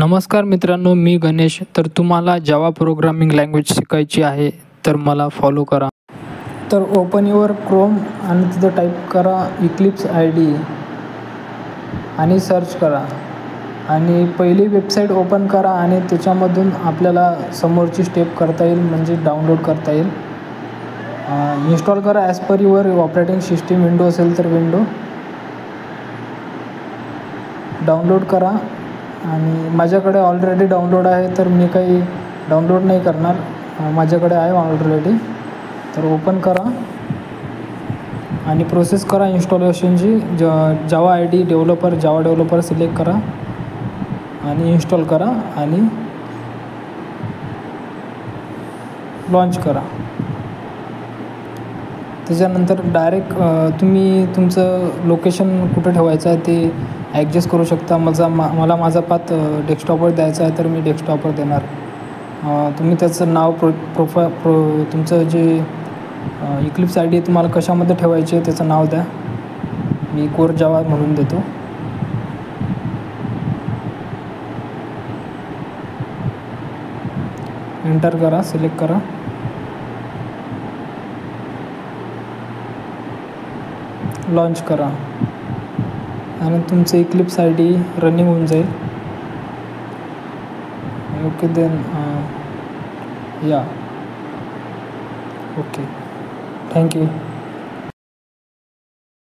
नमस्कार मित्रांनो, मी गणेश. तर तुम्हाला जावा प्रोग्रामिंग लँग्वेज शिकायची आहे तर मला फॉलो करा. तर ओपन युअर क्रोम आणि तिथं टाईप करा इक्लिप्स ID आणि सर्च करा आणि पहिली वेबसाईट ओपन करा आणि त्याच्यामधून आपल्याला समोरची स्टेप करता येईल, म्हणजे डाउनलोड करता येईल. इन्स्टॉल करा as per your operating system. Window असेल तर विंडो डाउनलोड करा. आणि माझ्याकडे ऑलरेडी डाउनलोड आहे तर मी काही डाउनलोड नाही करणार, माझ्याकडे आहे ऑलरेडी. तर ओपन करा आणि प्रोसेस करा इन्स्टॉलेशनची. जावा जावा डेव्हलपर सिलेक्ट करा आणि इन्स्टॉल करा आणि लॉन्च करा. त्याच्यानंतर डायरेक्ट तुम्ही तुमचं लोकेशन कुठं ठेवायचं आहे ते ॲडजस्ट करू शकता. मला माझा पाथ डेस्कटॉपवर द्यायचा आहे तर मी डेस्कटॉपवर देणार. तुम्ही त्याचं नाव तुमचं जे इक्लिप्स ID तुम्हाला कशामध्ये ठेवायचे त्याचं नाव द्या. मी कोर जावा म्हणून देतो. एंटर करा, सिलेक्ट करा. लॉन्च करा आणि तुमचं इक्लिप्स ID रनिंग होऊन जाईल. ओके देन या. Okay, thank you.